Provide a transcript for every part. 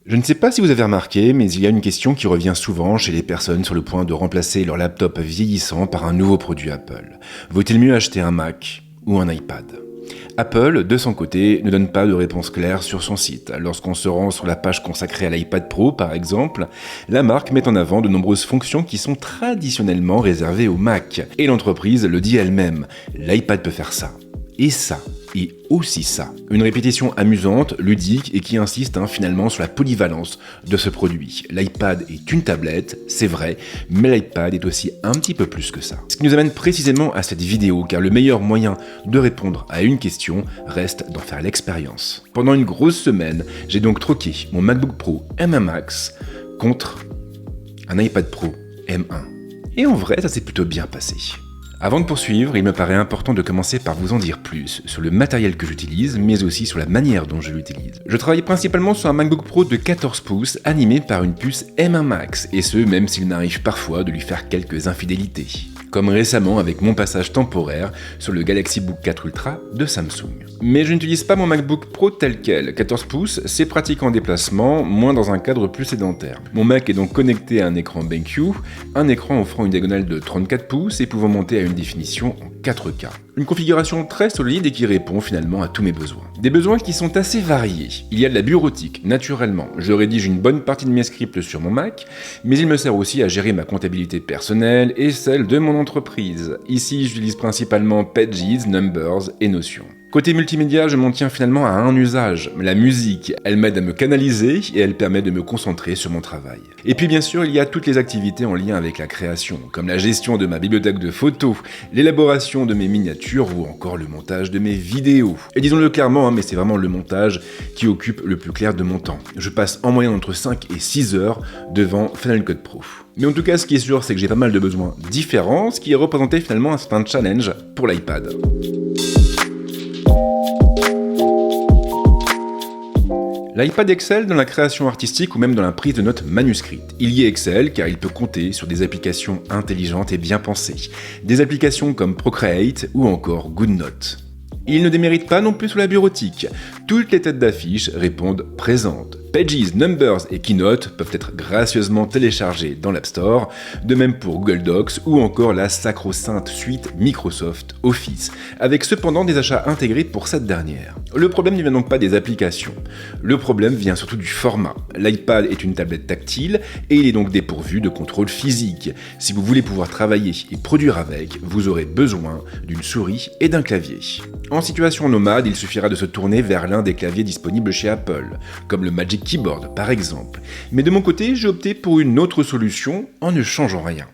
Je ne sais pas si vous avez remarqué, mais il y a une question qui revient souvent chez les personnes sur le point de remplacer leur laptop vieillissant par un nouveau produit Apple. Vaut-il mieux acheter un Mac ou un iPad ? Apple, de son côté, ne donne pas de réponse claire sur son site. Lorsqu'on se rend sur la page consacrée à l'iPad Pro, par exemple, la marque met en avant de nombreuses fonctions qui sont traditionnellement réservées au Mac. Et l'entreprise le dit elle-même, l'iPad peut faire ça. Et ça, et aussi ça. Une répétition amusante, ludique et qui insiste finalement sur la polyvalence de ce produit. L'iPad est une tablette, c'est vrai, mais l'iPad est aussi un petit peu plus que ça. Ce qui nous amène précisément à cette vidéo, car le meilleur moyen de répondre à une question reste d'en faire l'expérience. Pendant une grosse semaine, j'ai donc troqué mon MacBook Pro M1 Max contre un iPad Pro M1. Et en vrai, ça s'est plutôt bien passé. Avant de poursuivre, il me paraît important de commencer par vous en dire plus sur le matériel que j'utilise, mais aussi sur la manière dont je l'utilise. Je travaille principalement sur un MacBook Pro de 14 pouces animé par une puce M1 Max, et ce même s'il m'arrive parfois de lui faire quelques infidélités. Comme récemment avec mon passage temporaire sur le Galaxy Book 4 Ultra de Samsung. Mais je n'utilise pas mon MacBook Pro tel quel. 14 pouces, c'est pratique en déplacement, moins dans un cadre plus sédentaire. Mon Mac est donc connecté à un écran BenQ, un écran offrant une diagonale de 34 pouces et pouvant monter à une définition en 4K. Une configuration très solide et qui répond finalement à tous mes besoins. Des besoins qui sont assez variés. Il y a de la bureautique, naturellement. Je rédige une bonne partie de mes scripts sur mon Mac, mais il me sert aussi à gérer ma comptabilité personnelle et celle de mon entreprise. Ici, j'utilise principalement Pages, Numbers et Notion. Côté multimédia, je m'en tiens finalement à un usage, la musique. Elle m'aide à me canaliser et elle permet de me concentrer sur mon travail. Et puis bien sûr, il y a toutes les activités en lien avec la création, comme la gestion de ma bibliothèque de photos, l'élaboration de mes miniatures ou encore le montage de mes vidéos. Et disons-le clairement, mais c'est vraiment le montage qui occupe le plus clair de mon temps. Je passe en moyenne entre 5 et 6 heures devant Final Cut Pro. Mais en tout cas, ce qui est sûr, c'est que j'ai pas mal de besoins différents, ce qui est représenté finalement un certain challenge pour l'iPad. L'iPad excelle dans la création artistique ou même dans la prise de notes manuscrites. Il y excelle car il peut compter sur des applications intelligentes et bien pensées. Des applications comme Procreate ou encore GoodNote. Il ne démérite pas non plus sur la bureautique. Toutes les têtes d'affiche répondent présentes. Pages, Numbers et Keynote peuvent être gracieusement téléchargés dans l'App Store, de même pour Google Docs ou encore la sacro-sainte suite Microsoft Office, avec cependant des achats intégrés pour cette dernière. Le problème ne vient donc pas des applications, le problème vient surtout du format. L'iPad est une tablette tactile et il est donc dépourvu de contrôle physique. Si vous voulez pouvoir travailler et produire avec, vous aurez besoin d'une souris et d'un clavier. En situation nomade, il suffira de se tourner vers l'un des claviers disponibles chez Apple, comme le Magic Keyboard par exemple. Mais de mon côté, j'ai opté pour une autre solution en ne changeant rien.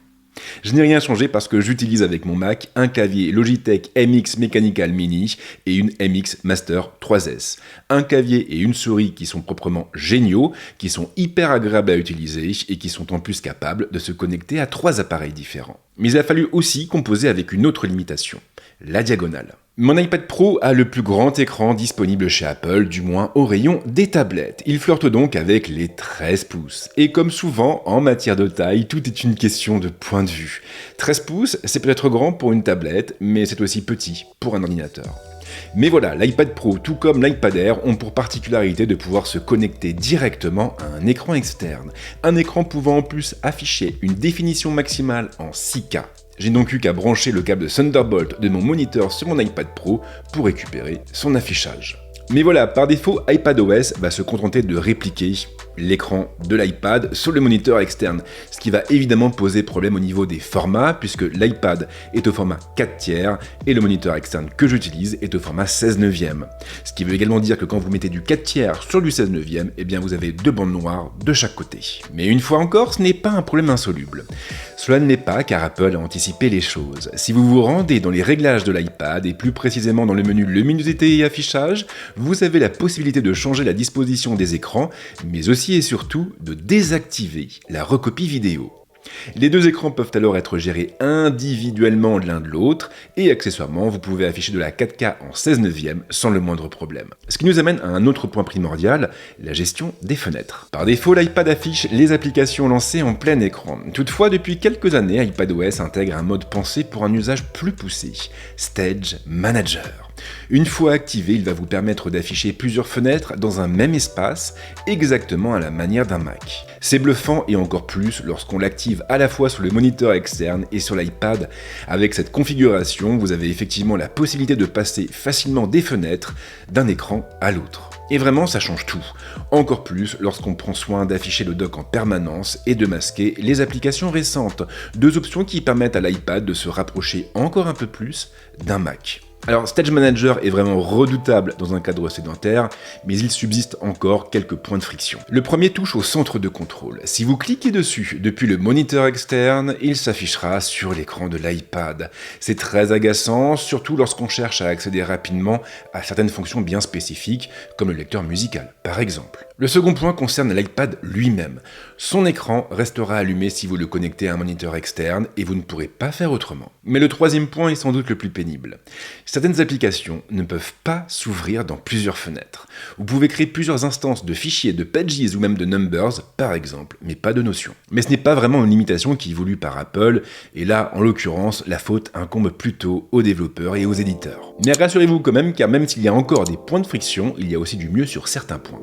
Je n'ai rien changé parce que j'utilise avec mon Mac un clavier Logitech MX Mechanical Mini et une MX Master 3S. Un clavier et une souris qui sont proprement géniaux, qui sont hyper agréables à utiliser et qui sont en plus capables de se connecter à 3 appareils différents. Mais il a fallu aussi composer avec une autre limitation, la diagonale. Mon iPad Pro a le plus grand écran disponible chez Apple, du moins au rayon des tablettes. Il flirte donc avec les 13 pouces. Et comme souvent, en matière de taille, tout est une question de point de vue. 13 pouces, c'est peut-être grand pour une tablette, mais c'est aussi petit pour un ordinateur. Mais voilà, l'iPad Pro, tout comme l'iPad Air, ont pour particularité de pouvoir se connecter directement à un écran externe. Un écran pouvant en plus afficher une définition maximale en 6K. J'ai donc eu qu'à brancher le câble Thunderbolt de mon moniteur sur mon iPad Pro pour récupérer son affichage. Mais voilà, par défaut, iPadOS va se contenter de répliquer l'écran de l'iPad sur le moniteur externe, ce qui va évidemment poser problème au niveau des formats, puisque l'iPad est au format 4/3 et le moniteur externe que j'utilise est au format 16/9. Ce qui veut également dire que quand vous mettez du 4/3 sur du 16/9, eh bien vous avez 2 bandes noires de chaque côté. Mais une fois encore, ce n'est pas un problème insoluble. Cela ne l'est pas car Apple a anticipé les choses. Si vous vous rendez dans les réglages de l'iPad et plus précisément dans le menu luminosité et affichage, vous avez la possibilité de changer la disposition des écrans, mais aussi et surtout de désactiver la recopie vidéo. Les 2 écrans peuvent alors être gérés individuellement l'un de l'autre et accessoirement vous pouvez afficher de la 4K en 16/9 sans le moindre problème. Ce qui nous amène à un autre point primordial, la gestion des fenêtres. Par défaut, l'iPad affiche les applications lancées en plein écran. Toutefois, depuis quelques années, iPadOS intègre un mode pensé pour un usage plus poussé, Stage Manager. Une fois activé, il va vous permettre d'afficher plusieurs fenêtres dans un même espace, exactement à la manière d'un Mac. C'est bluffant et encore plus lorsqu'on l'active à la fois sur le moniteur externe et sur l'iPad. Avec cette configuration, vous avez effectivement la possibilité de passer facilement des fenêtres d'un écran à l'autre. Et vraiment, ça change tout. Encore plus lorsqu'on prend soin d'afficher le dock en permanence et de masquer les applications récentes. Deux options qui permettent à l'iPad de se rapprocher encore un peu plus d'un Mac. Alors, Stage Manager est vraiment redoutable dans un cadre sédentaire, mais il subsiste encore quelques points de friction. Le premier touche au centre de contrôle. Si vous cliquez dessus depuis le moniteur externe, il s'affichera sur l'écran de l'iPad. C'est très agaçant, surtout lorsqu'on cherche à accéder rapidement à certaines fonctions bien spécifiques, comme le lecteur musical, par exemple. Le second point concerne l'iPad lui-même. Son écran restera allumé si vous le connectez à un moniteur externe et vous ne pourrez pas faire autrement. Mais le troisième point est sans doute le plus pénible. Certaines applications ne peuvent pas s'ouvrir dans plusieurs fenêtres. Vous pouvez créer plusieurs instances de fichiers, de pages ou même de numbers, par exemple, mais pas de notion. Mais ce n'est pas vraiment une limitation qui est voulue par Apple, et là, en l'occurrence, la faute incombe plutôt aux développeurs et aux éditeurs. Mais rassurez-vous quand même, car même s'il y a encore des points de friction, il y a aussi du mieux sur certains points.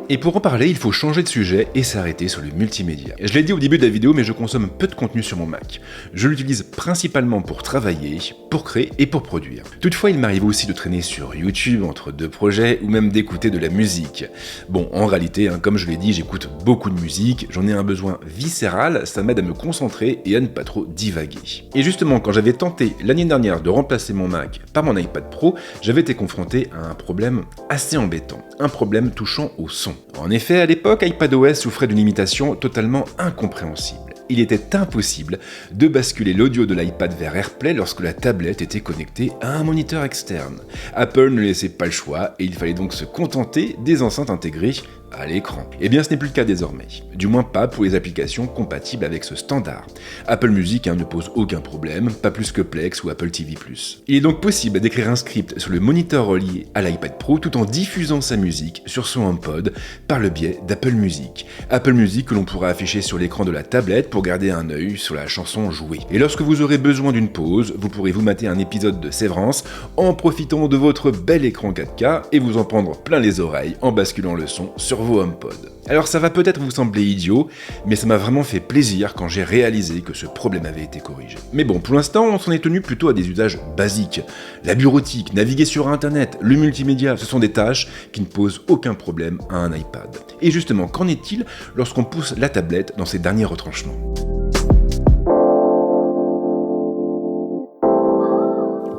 Et pour en parler, il faut changer de sujet et s'arrêter sur le multimédia. Je l'ai dit au début de la vidéo, mais je consomme peu de contenu sur mon Mac. Je l'utilise principalement pour travailler, pour créer et pour produire. Toutefois, il m'arrive aussi de traîner sur YouTube entre deux projets ou même d'écouter de la musique. Bon, en réalité, comme je l'ai dit, j'écoute beaucoup de musique, j'en ai un besoin viscéral, ça m'aide à me concentrer et à ne pas trop divaguer. Et justement, quand j'avais tenté l'année dernière de remplacer mon Mac par mon iPad Pro, j'avais été confronté à un problème assez embêtant, un problème touchant au son. En effet, à l'époque, iPadOS souffrait d'une limitation totalement incompréhensible. Il était impossible de basculer l'audio de l'iPad vers AirPlay lorsque la tablette était connectée à un moniteur externe. Apple ne laissait pas le choix et il fallait donc se contenter des enceintes intégrées à l'écran. Eh bien, ce n'est plus le cas désormais. Du moins pas pour les applications compatibles avec ce standard. Apple Music ne pose aucun problème, pas plus que Plex ou Apple TV+. Il est donc possible d'écrire un script sur le moniteur relié à l'iPad Pro tout en diffusant sa musique sur son HomePod par le biais d'Apple Music. Apple Music que l'on pourra afficher sur l'écran de la tablette pour garder un œil sur la chanson jouée. Et lorsque vous aurez besoin d'une pause, vous pourrez vous mater un épisode de Sévrance en profitant de votre bel écran 4K et vous en prendre plein les oreilles en basculant le son sur vos HomePod. Alors ça va peut-être vous sembler idiot, mais ça m'a vraiment fait plaisir quand j'ai réalisé que ce problème avait été corrigé. Mais bon, pour l'instant, on s'en est tenu plutôt à des usages basiques. La bureautique, naviguer sur Internet, le multimédia, ce sont des tâches qui ne posent aucun problème à un iPad. Et justement, qu'en est-il lorsqu'on pousse la tablette dans ses derniers retranchements ?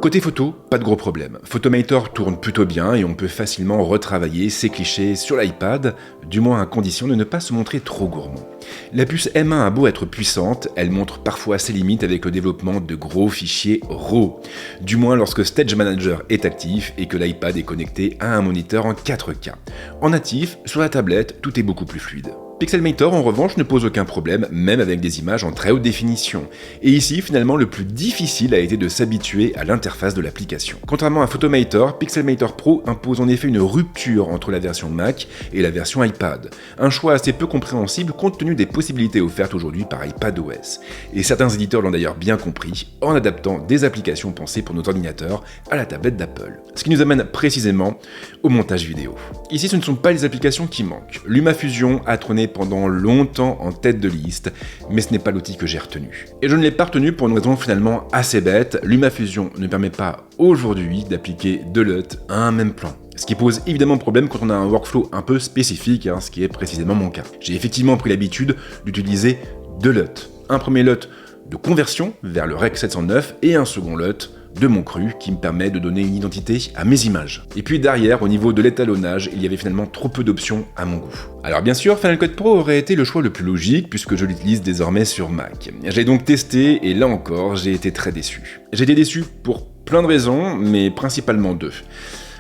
Côté photo, pas de gros problème. Photomator tourne plutôt bien et on peut facilement retravailler ses clichés sur l'iPad, du moins à condition de ne pas se montrer trop gourmand. La puce M1 a beau être puissante, elle montre parfois ses limites avec le développement de gros fichiers RAW, du moins lorsque Stage Manager est actif et que l'iPad est connecté à un moniteur en 4K. En natif, sur la tablette, tout est beaucoup plus fluide. Pixelmator en revanche ne pose aucun problème, même avec des images en très haute définition. Et ici, finalement, le plus difficile a été de s'habituer à l'interface de l'application. Contrairement à Photomator, Pixelmator Pro impose en effet une rupture entre la version Mac et la version iPad. Un choix assez peu compréhensible compte tenu des possibilités offertes aujourd'hui par iPadOS. Et certains éditeurs l'ont d'ailleurs bien compris, en adaptant des applications pensées pour nos ordinateurs à la tablette d'Apple. Ce qui nous amène précisément au montage vidéo. Ici, ce ne sont pas les applications qui manquent. LumaFusion a trôné pendant longtemps en tête de liste, mais ce n'est pas l'outil que j'ai retenu. Et je ne l'ai pas retenu pour une raison finalement assez bête, LumaFusion ne permet pas aujourd'hui d'appliquer deux LUT à un même plan. Ce qui pose évidemment problème quand on a un workflow un peu spécifique, ce qui est précisément mon cas. J'ai effectivement pris l'habitude d'utiliser deux LUT. Un premier LUT de conversion vers le Rec 709 et un second LUT de mon cru qui me permet de donner une identité à mes images. Et puis derrière, au niveau de l'étalonnage, il y avait finalement trop peu d'options à mon goût. Alors bien sûr, Final Cut Pro aurait été le choix le plus logique puisque je l'utilise désormais sur Mac. J'ai donc testé et là encore, j'ai été très déçu. J'ai été déçu pour plein de raisons, mais principalement deux.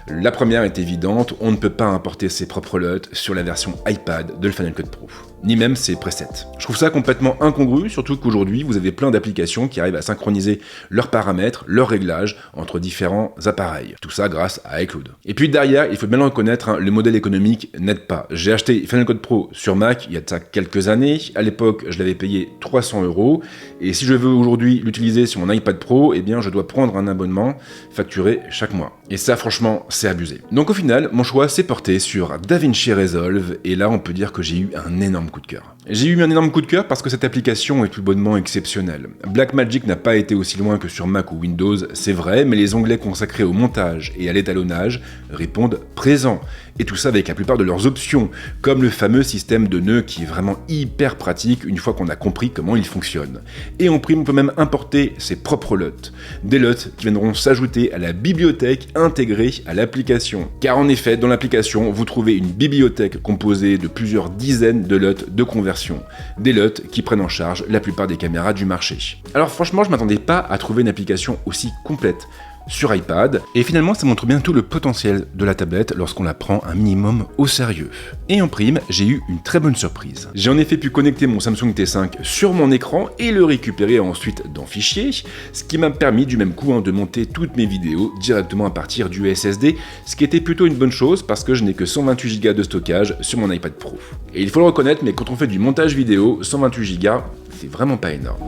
La première est évidente, on ne peut pas importer ses propres LUT sur la version iPad de Final Cut Pro. ni même ses presets. Je trouve ça complètement incongru, surtout qu'aujourd'hui, vous avez plein d'applications qui arrivent à synchroniser leurs paramètres, leurs réglages entre différents appareils. Tout ça grâce à iCloud. Et puis derrière, il faut bien le reconnaître, hein, le modèle économique n'aide pas. J'ai acheté Final Cut Pro sur Mac il y a de ça quelques années. À l'époque, je l'avais payé 300 €. Et si je veux aujourd'hui l'utiliser sur mon iPad Pro, eh bien, je dois prendre un abonnement facturé chaque mois. Et ça, franchement, c'est abusé. Donc au final, mon choix s'est porté sur DaVinci Resolve. Et là, on peut dire que j'ai eu un énorme coup de cœur. J'ai eu un énorme coup de cœur parce que cette application est tout bonnement exceptionnelle. Blackmagic n'a pas été aussi loin que sur Mac ou Windows, c'est vrai, mais les onglets consacrés au montage et à l'étalonnage répondent présents. Et tout ça avec la plupart de leurs options, comme le fameux système de nœuds qui est vraiment hyper pratique une fois qu'on a compris comment il fonctionne. Et en prime, on peut même importer ses propres LUT. Des LUT qui viendront s'ajouter à la bibliothèque intégrée à l'application. Car en effet, dans l'application, vous trouvez une bibliothèque composée de plusieurs dizaines de LUT de conversion. Des LUT qui prennent en charge la plupart des caméras du marché. Alors franchement, je m'attendais pas à trouver une application aussi complète sur iPad, et finalement ça montre bien tout le potentiel de la tablette lorsqu'on la prend un minimum au sérieux. Et en prime, j'ai eu une très bonne surprise. J'ai en effet pu connecter mon Samsung T5 sur mon écran et le récupérer ensuite dans Fichier, ce qui m'a permis du même coup de monter toutes mes vidéos directement à partir du SSD, ce qui était plutôt une bonne chose parce que je n'ai que 128 Go de stockage sur mon iPad Pro. Et il faut le reconnaître, mais quand on fait du montage vidéo, 128 Go, c'est vraiment pas énorme.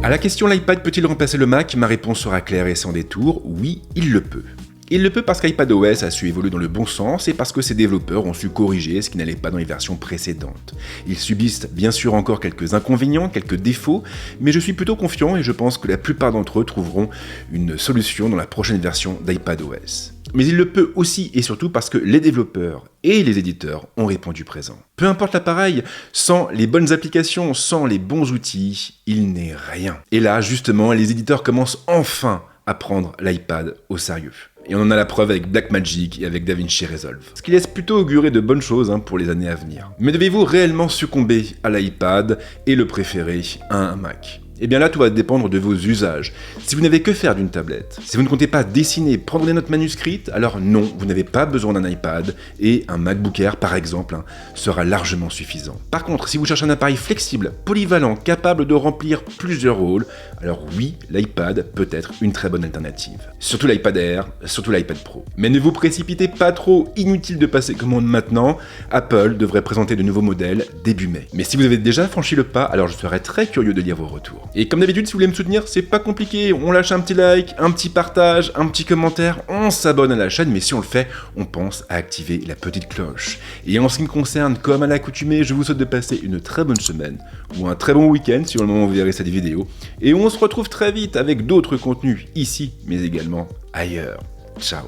À la question l'iPad peut-il remplacer le Mac, ma réponse sera claire et sans détour, oui, il le peut. Il le peut parce qu'iPadOS a su évoluer dans le bon sens et parce que ses développeurs ont su corriger ce qui n'allait pas dans les versions précédentes. Ils subissent bien sûr encore quelques inconvénients, quelques défauts, mais je suis plutôt confiant et je pense que la plupart d'entre eux trouveront une solution dans la prochaine version d'iPadOS. Mais il le peut aussi et surtout parce que les développeurs et les éditeurs ont répondu présent. Peu importe l'appareil, sans les bonnes applications, sans les bons outils, il n'est rien. Et là, justement, les éditeurs commencent enfin à prendre l'iPad au sérieux. Et on en a la preuve avec Blackmagic et avec DaVinci Resolve. Ce qui laisse plutôt augurer de bonnes choses pour les années à venir. Mais devez-vous réellement succomber à l'iPad et le préférer à un Mac ? Eh bien là, tout va dépendre de vos usages. Si vous n'avez que faire d'une tablette, si vous ne comptez pas dessiner, prendre des notes manuscrites, alors non, vous n'avez pas besoin d'un iPad et un MacBook Air, par exemple, sera largement suffisant. Par contre, si vous cherchez un appareil flexible, polyvalent, capable de remplir plusieurs rôles, alors oui, l'iPad peut être une très bonne alternative. Surtout l'iPad Air, surtout l'iPad Pro. Mais ne vous précipitez pas trop, inutile de passer commande maintenant, Apple devrait présenter de nouveaux modèles début mai. Mais si vous avez déjà franchi le pas, alors je serais très curieux de lire vos retours. Et comme d'habitude, si vous voulez me soutenir, c'est pas compliqué, on lâche un petit like, un petit partage, un petit commentaire, on s'abonne à la chaîne, mais si on le fait, on pense à activer la petite cloche. Et en ce qui me concerne, comme à l'accoutumée, je vous souhaite de passer une très bonne semaine, ou un très bon week-end, si au moment où vous verrez cette vidéo, et on se retrouve très vite avec d'autres contenus, ici, mais également ailleurs. Ciao.